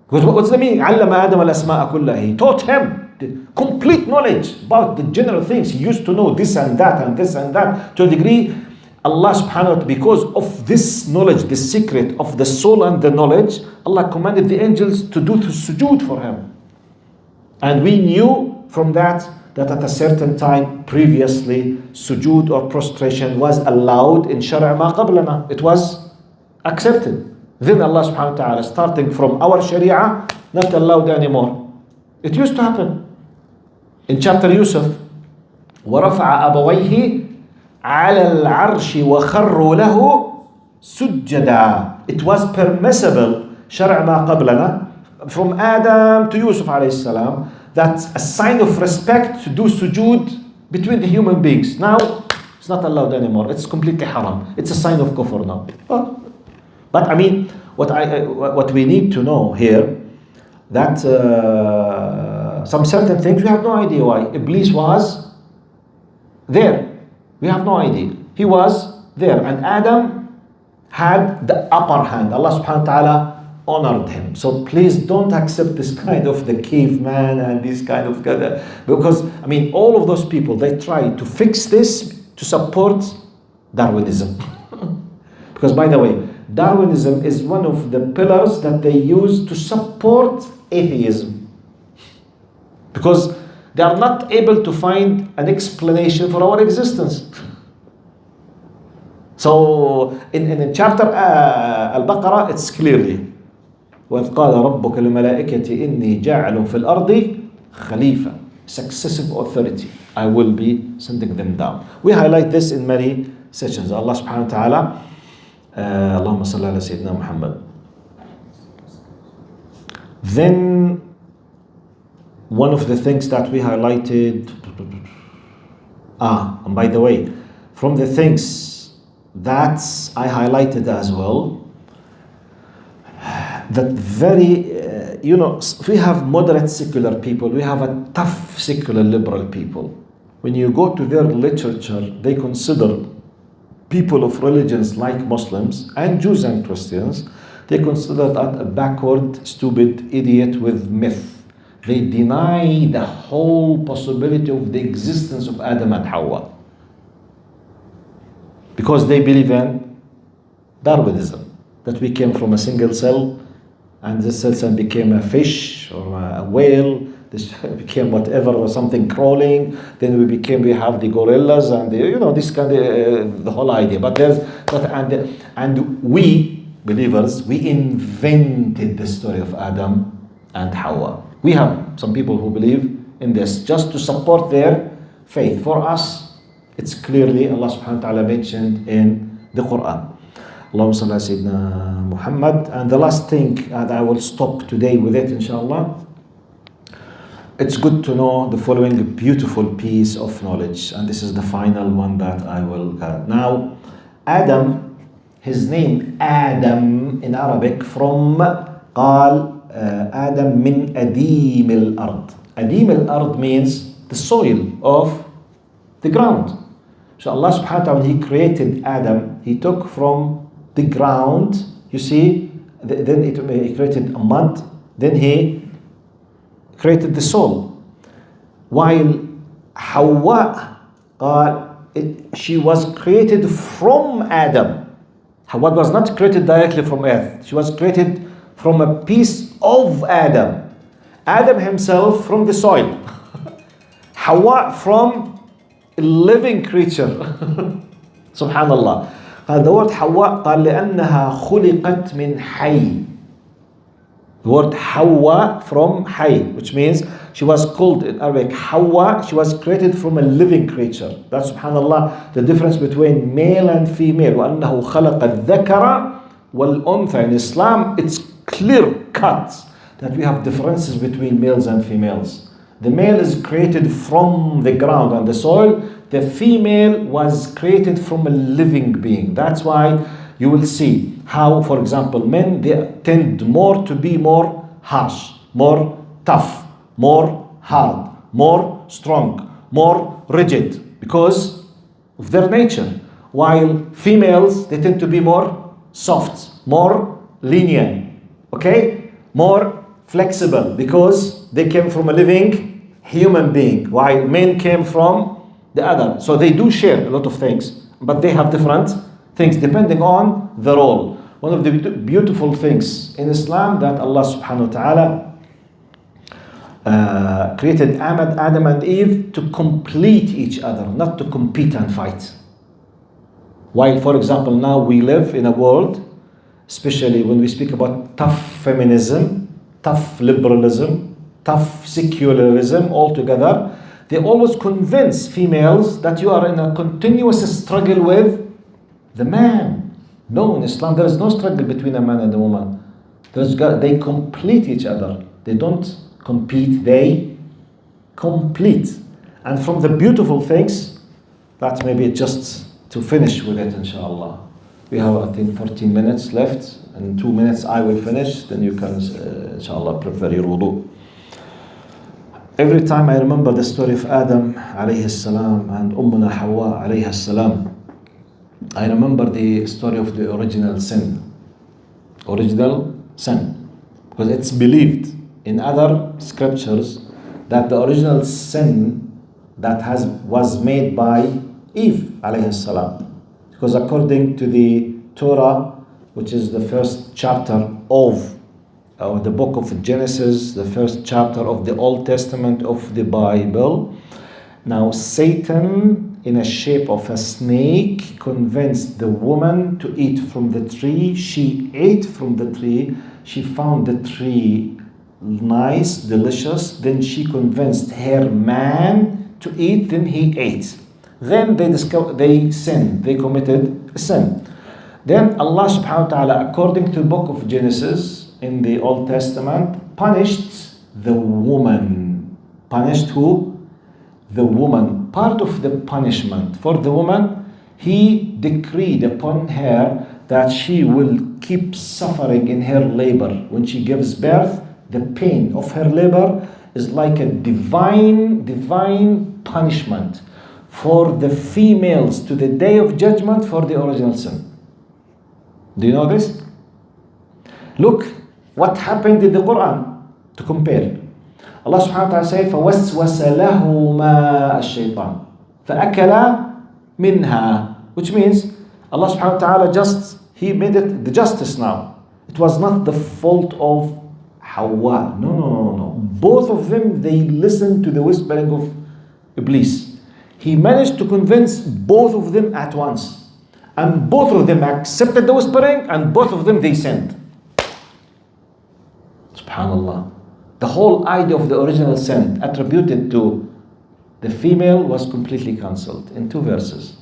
Speaker 1: What's the meaning? علم آدم الأسماء كلها. He taught him the complete knowledge about the general things. He used to know this and that and this and that. To a degree, Allah subhanahu wa ta'ala, because of this knowledge, the secret of the soul and the knowledge, Allah commanded the angels to do sujood for him. And we knew from that at a certain time previously, sujood or prostration was allowed in Shara' ma qablana. It was accepted. Then Allah subhanahu wa ta'ala, starting from our Sharia, not allowed anymore. It used to happen. In chapter Yusuf, وَرَفَعَ أَبَوَيْهِ عَلَى الْعَرْشِ وَخَرُّوا لَهُ سُجَّدًا. It was permissible, شرع ما قبلنا, from Adam to Yusuf alayhi salam, that's a sign of respect to do sujood between the human beings. Now, it's not allowed anymore. It's completely haram. It's a sign of kufr now. But I mean, what we need to know here, that some certain things we have no idea why. Iblis was there. We have no idea. He was there. And Adam had the upper hand. Allah subhanahu wa ta'ala honored him. So please don't accept this kind of the caveman and this kind of, because I mean all of those people, they try to fix this to support Darwinism. Because by the way, Darwinism is one of the pillars that they use to support atheism. Because they are not able to find an explanation for our existence. So in chapter alBaqarah, it's clearly وَإِذْ قَالَ رَبُّكَ لِلْمَلَائِكَةِ إِنِّي جَاعِلٌ فِي الْأَرْضِ خَلِيفَةً. Successive authority. I will be sending them down. We highlight this in many sessions. Allah subhanahu wa ta'ala, Allahumma salli ala Sayyidina Muhammad. Then one of the things that we highlighted, and by the way, from the things that I highlighted as well, that very, we have moderate secular people, we have a tough secular liberal people. When you go to their literature, they consider people of religions like Muslims and Jews and Christians, they consider that a backward, stupid idiot with myth. They deny the whole possibility of the existence of Adam and Hawa. Because they believe in Darwinism, that we came from a single cell, and this cell became a fish or a whale, this became whatever, or something crawling, then we have the gorillas and this kind of the whole idea. And we believers, we invented the story of Adam and Hawa. We have some people who believe in this just to support their faith. For us, it's clearly Allah subhanahu wa ta'ala mentioned in the Quran. Allahumma salli ala Sayyidina Muhammad. And the last thing, and I will stop today with it inshallah, it's good to know the following beautiful piece of knowledge, and this is the final one that I will cut. Now, Adam, his name Adam in Arabic, from قال آدم من أديم الأرض. Adim al-ard means the soil of the ground. So Allah subhanahu wa ta'ala, when He created Adam, He took from the ground, you see, then He created a mud, then He created the soul. While Hawa, she was created from Adam. Hawa was not created directly from earth. She was created from a piece of Adam. Adam himself from the soil. Hawa from a living creature. Subhanallah. The word Hawa قال لأنها خلقت من حي. The word Hawa from حي, which means she was called in Arabic Hawa. She was created from a living creature. That's subhanallah the difference between male and female. وأنه خلق الذكر والأنثى. In Islam, it's clear cut that we have differences between males and females. The male is created from the ground and the soil. The female was created from a living being. That's why you will see how, for example, men, they tend more to be more harsh, more tough, more hard, more strong, more rigid because of their nature. While females, they tend to be more soft, more lenient, okay, more flexible because they came from a living human being, while men came from the other. So they do share a lot of things, but they have different things depending on the role. One of the beautiful things in Islam that Allah subhanahu wa ta'ala created Adam and Eve to complete each other, not to compete and fight. While, for example, now we live in a world, especially when we speak about tough feminism, tough liberalism, tough secularism altogether, they always convince females that you are in a continuous struggle with the man. No, in Islam there is no struggle between a man and a woman. They complete each other. They don't compete, they complete. And from the beautiful things, that maybe just to finish with it, inshallah. We have, I think, 14 minutes left. In 2 minutes I will finish, then you can, inshallah, prepare your wudu. Every time I remember the story of Adam alayhi salam and Ummuna Hawa alayhi salam, I remember the story of the original sin. Original sin. Because it's believed in other scriptures that the original sin that was made by Eve alayhi salam. Because according to the Torah, which is the first chapter of the book of Genesis, the first chapter of the Old Testament of the Bible. Now Satan, in a shape of a snake, convinced the woman to eat from the tree. She ate from the tree. She found the tree nice, delicious. Then she convinced her man to eat. Then he ate. Then they sinned. They committed a sin. Then Allah subhanahu wa ta'ala, according to the book of Genesis, in the Old Testament, punished the woman. Punished who? The woman. Part of the punishment for the woman, He decreed upon her that she will keep suffering in her labor. When she gives birth, the pain of her labor is like a divine punishment for the females to the day of judgment for the original sin. Do you know this? Look what happened in the Quran to compare. Allah subhanahu wa ta'ala said, فَوَسْوَسَ لَهُمَا الشَّيْطَانِ فَأَكَلَا مِنْهَا, which means Allah subhanahu wa ta'ala He made it the justice now. It was not the fault of Hawa. No. Both of them, they listened to the whispering of Iblis. He managed to convince both of them at once. And both of them accepted the whispering, and both of them they sinned. Subhanallah. The whole idea of the original sin attributed to the female was completely cancelled in 2 verses.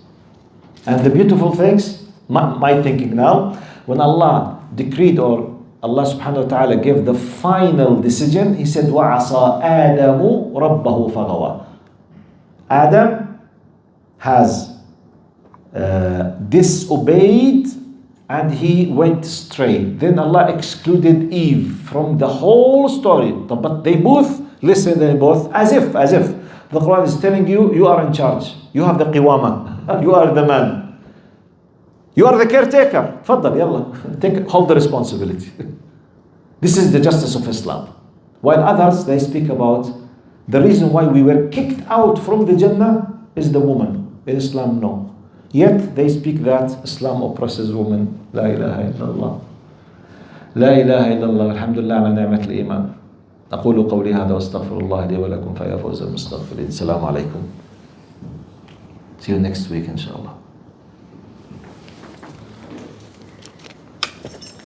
Speaker 1: And the beautiful things, my thinking now, when Allah decreed, or Allah subhanahu wa ta'ala gave the final decision, He said, وَعَصَى آدَمُ رَبَّهُ فَغَوَى. Adam has disobeyed and he went astray. Then Allah excluded Eve from the whole story. But they both listen to both, as if the Quran is telling you, you are in charge. You have the qiwama. You are the man. You are the caretaker. Faddal, yalla. Hold the responsibility. This is the justice of Islam. While others, they speak about the reason why we were kicked out from the Jannah is the woman. In Islam, no. Yet they speak that Islam oppresses women. La ilaha illallah. لا إله إلا الله والحمد لله على نعمة الإيمان. أقول قولي هذا واستغفر الله لي ولكم فيا فوز المستغفرين. السلام عليكم. See you next week, inshallah.